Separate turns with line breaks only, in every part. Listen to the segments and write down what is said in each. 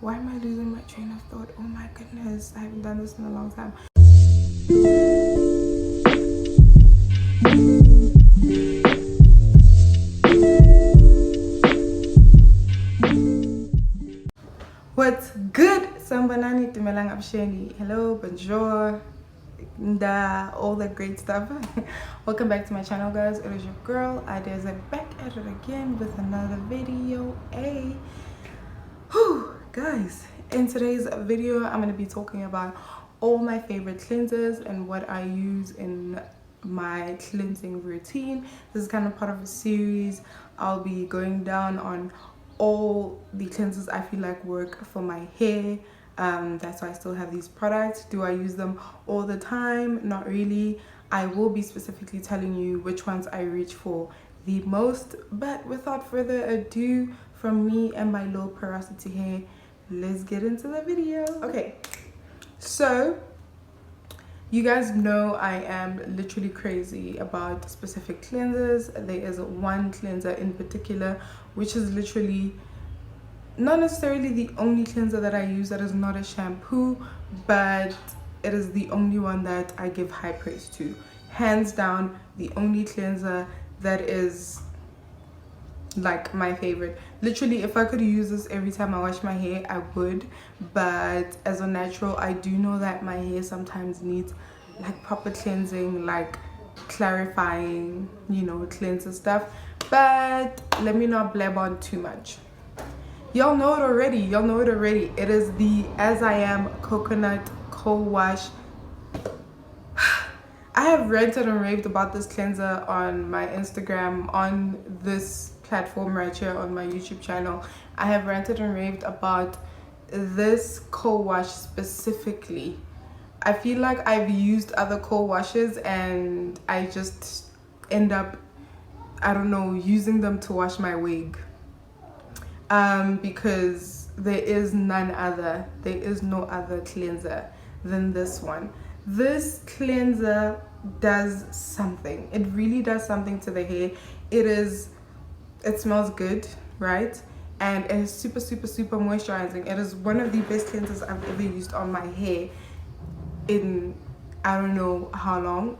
Why am I losing my train of thought? Oh my goodness, I haven't done this in a long time. What's good? Sambanani Tumelang Absheni. Hello, bonjour, all that great stuff. Welcome back to my channel, guys. It is your girl Ideza back at it again with another video. Hey, guys, in today's video I'm going to be talking about all my favorite cleansers and what I use in my cleansing routine. This is kind of part of a series. I'll be going down on all the cleansers I feel like work for my hair. That's why I still have these products. Do I use them all the time? Not really. I will be specifically telling you which ones I reach for the most, but without further ado, from me and my low porosity hair, let's get into the video. Okay, so you guys know I am literally crazy about specific cleansers. There is one cleanser in particular which is literally not necessarily the only cleanser that I use that is not a shampoo, but it is the only one that I give high praise to. Hands down, the only cleanser that is like my favorite. Literally, if I could use this every time I wash my hair, I would, but as a natural, I do know that my hair sometimes needs like proper cleansing, like clarifying, you know, cleanser stuff. But let me not blab on too much. Y'all know it already. It is the As I Am Coconut Co-Wash. I have ranted and raved about this cleanser on my Instagram, on this platform right here on my YouTube channel. I have ranted and raved about this co-wash specifically. I feel like I've used other co-washes and I just end up, I don't know, using them to wash my wig. Because there is no other cleanser than this one. This cleanser does something. It really does something to the hair. It smells good, right? And it is super moisturizing. It is one of the best cleansers I've ever used on my hair in I don't know how long.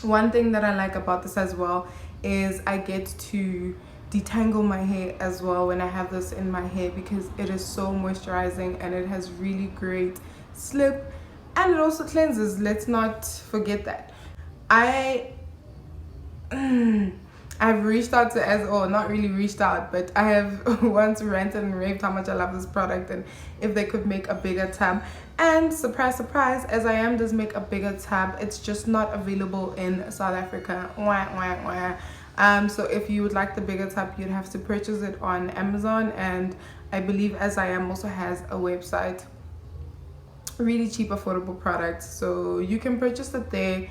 One thing that I like about this as well is I get to detangle my hair as well when I have this in my hair, because it is so moisturizing and it has really great slip, and it also cleanses. Let's not forget that. I've reached out to not really reached out, but I have once ranted and raved how much I love this product and if they could make a bigger tab. And surprise As I Am does make a bigger tab. It's just not available in South Africa. So if you would like the bigger tab, you'd have to purchase it on Amazon, and I believe As I Am also has a website. Really cheap, affordable products, so you can purchase it there.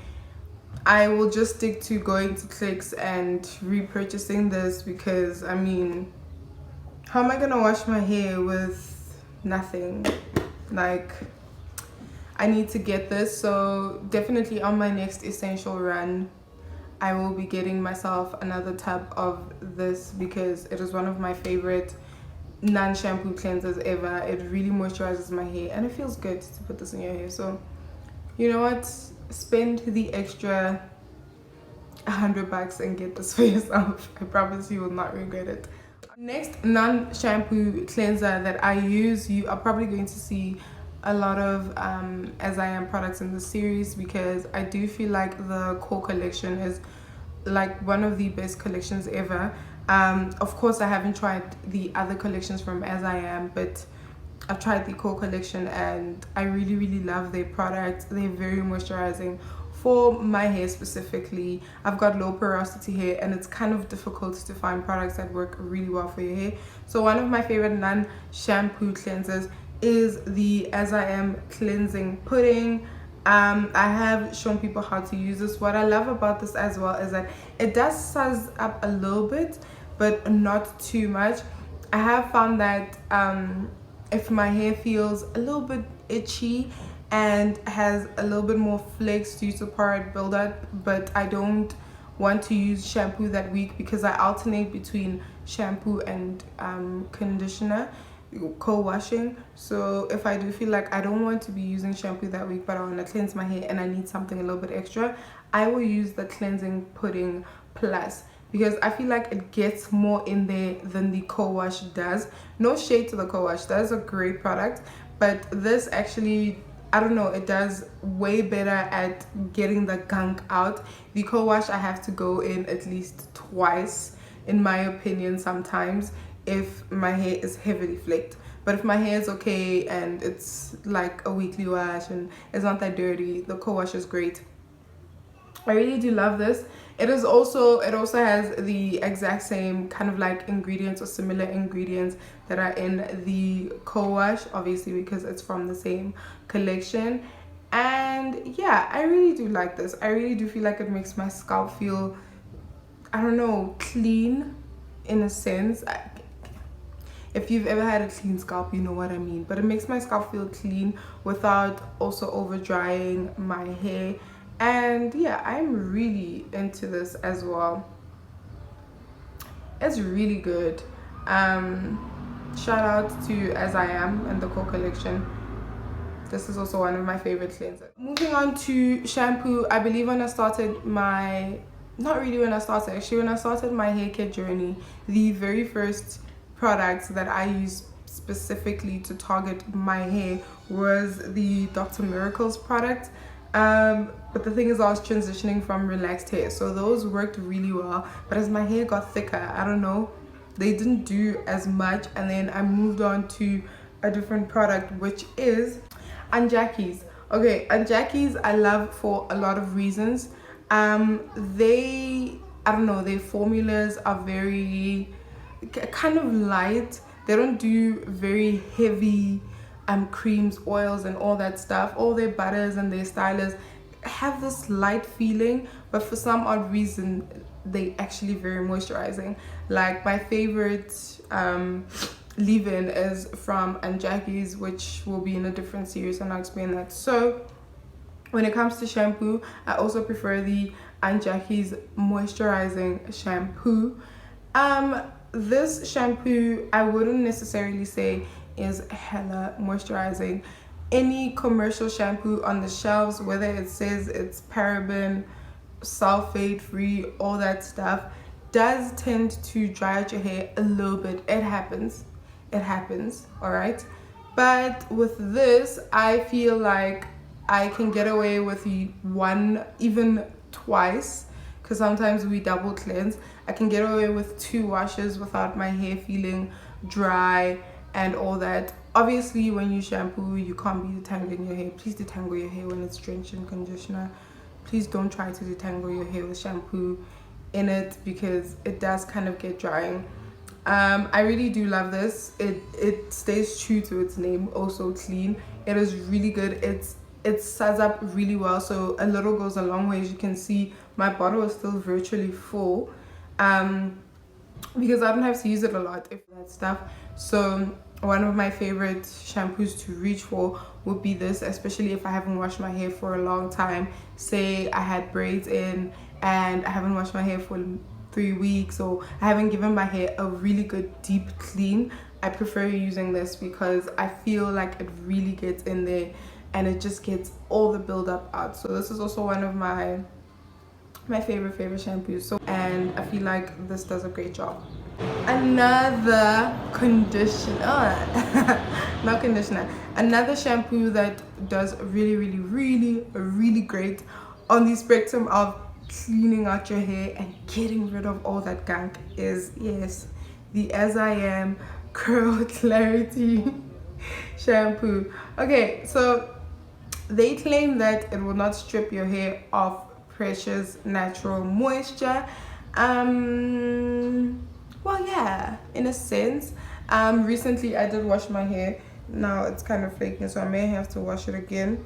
I will just stick to going to Clicks and repurchasing this, because I mean, how am I gonna wash my hair with nothing? Like, I need to get this. So definitely on my next essential run, I will be getting myself another tub of this, because it is one of my favorite non-shampoo cleansers ever. It really moisturizes my hair and it feels good to put this in your hair. So you know what, spend the extra $100 and get this for yourself. I promise you will not regret it. Next non-shampoo cleanser that I use, you are probably going to see a lot of As I Am products in this series, because I do feel like the core collection is like one of the best collections ever. Of course, I haven't tried the other collections from As I Am, but I've tried the core collection and I really love their products. They're very moisturizing for my hair specifically. I've got low porosity hair and it's kind of difficult to find products that work really well for your hair. So one of my favorite non-shampoo cleansers is the As I Am cleansing pudding. I have shown people how to use this. What I love about this as well is that it does sizz up a little bit, but not too much. I have found that if my hair feels a little bit itchy and has a little bit more flakes due to porite buildup, but I don't want to use shampoo that week, because I alternate between shampoo and conditioner, co-washing. So if I do feel like I don't want to be using shampoo that week, but I want to cleanse my hair and I need something a little bit extra, I will use the cleansing pudding plus, because I feel like it gets more in there than the co-wash does. No shade to the co-wash, that is a great product, but this actually, I don't know, it does way better at getting the gunk out. The co-wash, I have to go in at least twice, in my opinion, sometimes, if my hair is heavily flaked. But if my hair is okay and it's like a weekly wash and it's not that dirty, the co-wash is great. I really do love this. It also has the exact same kind of like ingredients or similar ingredients that are in the co-wash, obviously because it's from the same collection. And yeah, I really do like this. I really do feel like it makes my scalp feel, I don't know, clean in a sense. If you've ever had a clean scalp, you know what I mean. But it makes my scalp feel clean without also over drying my hair. And yeah, I'm really into this as well. It's really good. Shout out to As I Am and the core collection. This is also one of my favorite cleansers. Moving on to shampoo, I believe when I started my, not really when I started, actually when I started my hair care journey, the very first products that I used specifically to target my hair was the Dr. Miracle's product. But the thing is, I was transitioning from relaxed hair, so those worked really well. But as my hair got thicker, I don't know, they didn't do as much. And then I moved on to a different product, which is Anjaki's. Okay, Anjaki's I love for a lot of reasons. They, I don't know, their formulas are very kind of light. They don't do very heavy creams, oils and all that stuff. All their butters and their stylers have this light feeling, but for some odd reason they actually very moisturizing. Like my favorite leave-in is from Anjaki's, which will be in a different series and I'll explain that. So when it comes to shampoo, I also prefer the Anjaki's moisturizing shampoo. This shampoo I wouldn't necessarily say is hella moisturizing. Any commercial shampoo on the shelves, whether it says it's paraben, sulfate free, all that stuff, does tend to dry out your hair a little bit. It happens, all right? But with this, I feel like I can get away with one, even twice, because sometimes we double cleanse. I can get away with 2 washes without my hair feeling dry and all that. Obviously when you shampoo, you can't be detangling your hair. Please detangle your hair when it's drenched in conditioner. Please don't try to detangle your hair with shampoo in it, because it does kind of get drying. I really do love this. It stays true to its name, also clean. It is really good. It suds up really well, so a little goes a long way. As you can see, my bottle is still virtually full, because I don't have to use it a lot, if that stuff. So one of my favorite shampoos to reach for would be this, especially if I haven't washed my hair for a long time. Say I had braids in and I haven't washed my hair for 3 weeks, or I haven't given my hair a really good deep clean. I prefer using this because I feel like it really gets in there and it just gets all the buildup out. So this is also one of my favorite shampoos. So, and I feel like this does a great job. Another conditioner, not conditioner, another shampoo that does really great on the spectrum of cleaning out your hair and getting rid of all that gunk is, yes, the As I Am Curl Clarity shampoo. Okay, so they claim that it will not strip your hair of precious natural moisture. Well, yeah, in a sense. Recently I did wash my hair. Now it's kind of flaking, so I may have to wash it again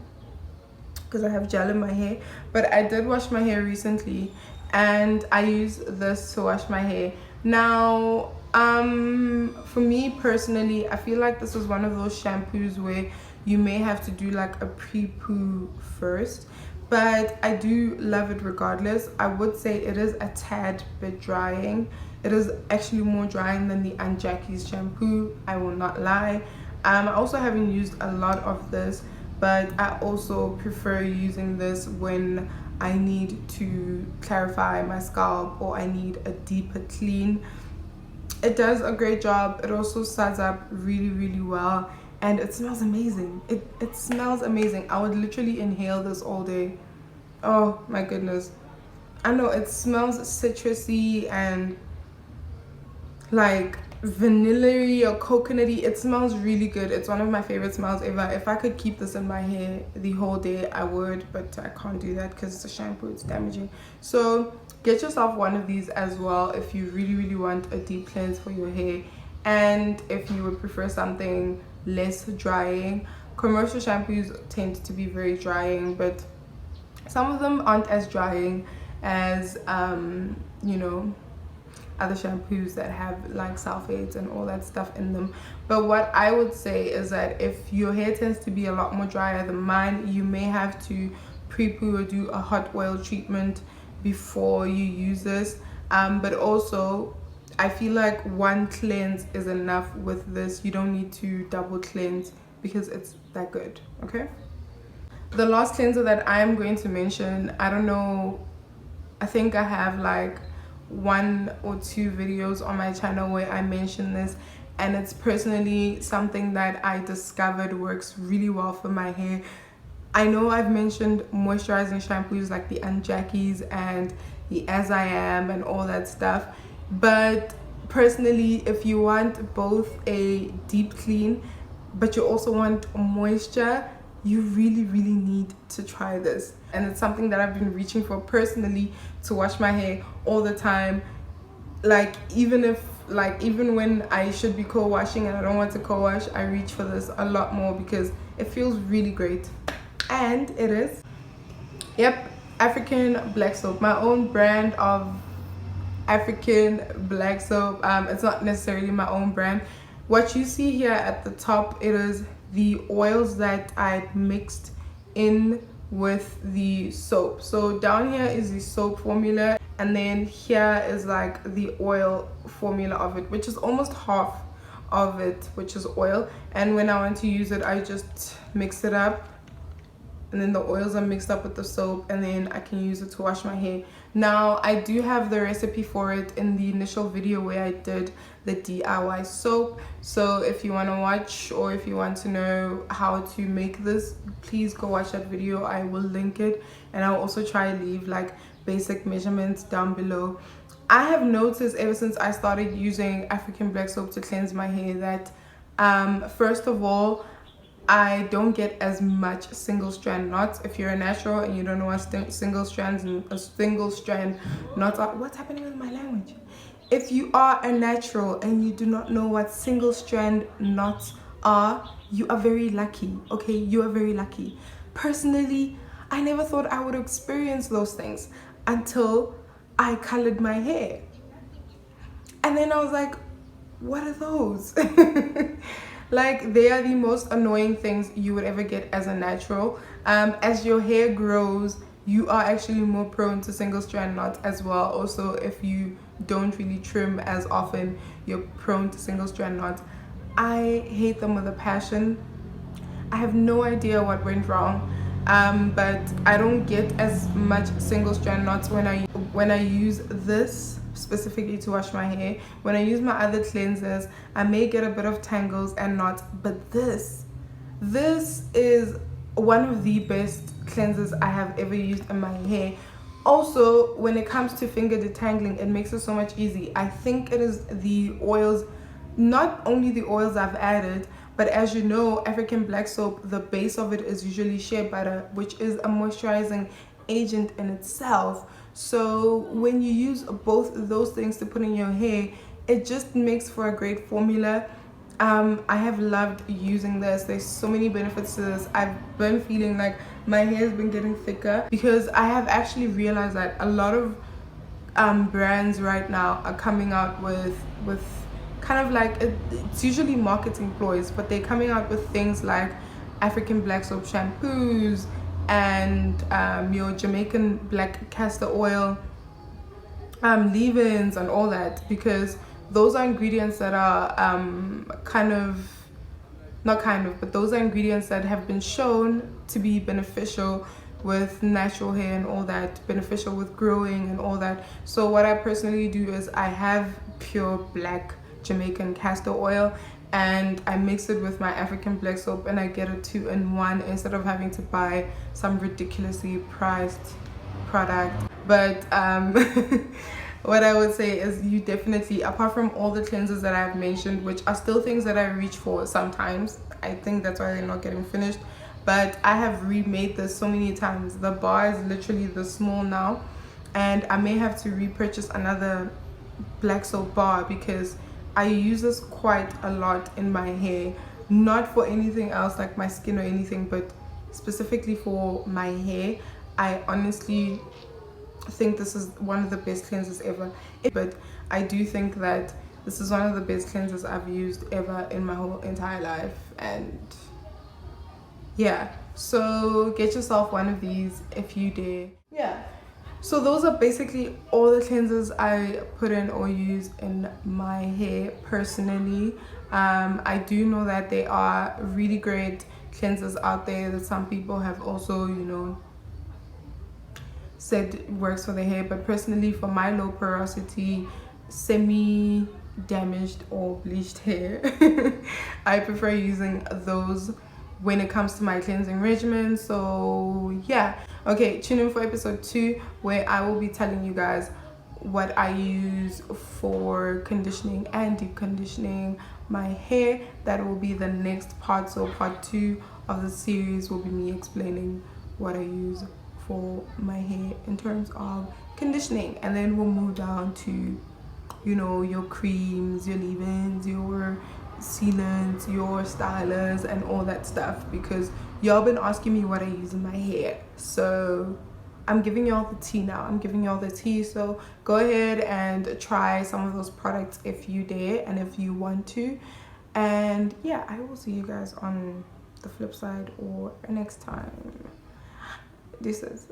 because I have gel in my hair. But I did wash my hair recently and I use this to wash my hair. Now for me personally, I feel like this is one of those shampoos where you may have to do like a pre-poo first, but I do love it regardless. I would say it is a tad bit drying. It is actually more drying than the Aunt Jackie's shampoo, I will not lie. I also haven't used a lot of this, but I also prefer using this when I need to clarify my scalp or I need a deeper clean. It does a great job. It also suds up really well, and it smells amazing. It smells amazing. I would literally inhale this all day. Oh my goodness. I know it smells citrusy and like vanilla-y or coconutty. It smells really good. It's one of my favorite smells ever. If I could keep this in my hair the whole day, I would, but I can't do that because it's a shampoo. It's damaging. So get yourself one of these as well if you really want a deep cleanse for your hair, and if you would prefer something less drying. Commercial shampoos tend to be very drying, but some of them aren't as drying as you know, other shampoos that have like sulfates and all that stuff in them. But what I would say is that if your hair tends to be a lot more drier than mine, you may have to pre-poo or do a hot oil treatment before you use this. But also I feel like one cleanse is enough with this. You don't need to double cleanse because it's that good. Okay, the last cleanser that I am going to mention, I don't know, I think I have like 1 or 2 videos on my channel where I mention this, and it's personally something that I discovered works really well for my hair. I know I've mentioned moisturizing shampoos like the Aunt Jackie's and the As I Am and all that stuff, but personally, if you want both a deep clean but you also want moisture, you really need to try this. And it's something that I've been reaching for personally, to wash my hair all the time. Like even when I should be co-washing and I don't want to co-wash, I reach for this a lot more because it feels really great. And it is, yep, African black soap, my own brand of African black soap. It's not necessarily my own brand. What you see here at the top, it is the oils that I mixed in with the soap. So down here is the soap formula, and then here is like the oil formula of it, which is almost half of it, which is oil. And when I want to use it, I just mix it up, and then the oils are mixed up with the soap, and then I can use it to wash my hair. Now I do have the recipe for it in the initial video where I did the DIY soap, so if you want to watch or if you want to know how to make this, please go watch that video. I will link it, and I'll also try to leave like basic measurements down below. I have noticed ever since I started using African black soap to cleanse my hair that first of all, I don't get as much single strand knots. If you're a natural and you don't know what single strand knots are, what's happening with my language? If you are a natural and you do not know what single strand knots are, you are very lucky. Okay, you are very lucky. Personally, I never thought I would experience those things until I colored my hair, and then I was like, what are those? Like, they are the most annoying things you would ever get as a natural. As your hair grows, you are actually more prone to single strand knots as well. Also, if you don't really trim as often, you're prone to single strand knots. I hate them with a passion. I have no idea what went wrong, but I don't get as much single strand knots when I use this specifically to wash my hair. When I use my other cleansers, I may get a bit of tangles and knots, but this is one of the best cleansers I have ever used in my hair. Also, when it comes to finger detangling, it makes it so much easy. I think it is the oils, not only the oils I've added, but as you know, African black soap, the base of it is usually shea butter, which is a moisturizing agent in itself. So when you use both those things to put in your hair, it just makes for a great formula. I have loved using this. There's so many benefits to this. I've been feeling like my hair has been getting thicker because I have actually realized that a lot of brands right now are coming out with kind of like, it's usually marketing ploys, but they're coming out with things like African black soap shampoos and your Jamaican black castor oil. leave-ins and all that, because those are ingredients that are but those are ingredients that have been shown to be beneficial with natural hair and all that, beneficial with growing and all that. So what I personally do is I have pure black Jamaican castor oil, and I mix it with my African black soap, and I get a 2-in-1 instead of having to buy some ridiculously priced product. But what I would say is, you definitely, apart from all the cleansers that I've mentioned, which are still things that I reach for sometimes, I think that's why they're not getting finished, but I have remade this so many times. The bar is literally this small now, and I may have to repurchase another black soap bar, because I use this quite a lot in my hair, not for anything else like my skin or anything, but specifically for my hair. I honestly think this is one of the best cleansers ever, but I do think that this is one of the best cleansers I've used ever in my whole entire life. And yeah, so get yourself one of these if you dare. Yeah, so those are basically all the cleansers I put in or use in my hair personally. I do know that there are really great cleansers out there that some people have also, you know, said works for the hair, but personally for my low porosity, semi damaged or bleached hair, I prefer using those when it comes to my cleansing regimen. So yeah, okay, tune in for episode 2, where I will be telling you guys what I use for conditioning and deep conditioning my hair. That will be the next part. So part 2 of the series will be me explaining what I use for my hair in terms of conditioning, and then we'll move down to, you know, your creams, your leave-ins, your sealants, your stylers, and all that stuff, because y'all been asking me what I use in my hair. So I'm giving y'all the tea now. I'm giving y'all the tea. So go ahead and try some of those products if you dare and if you want to. And yeah, I will see you guys on the flip side or next time. This is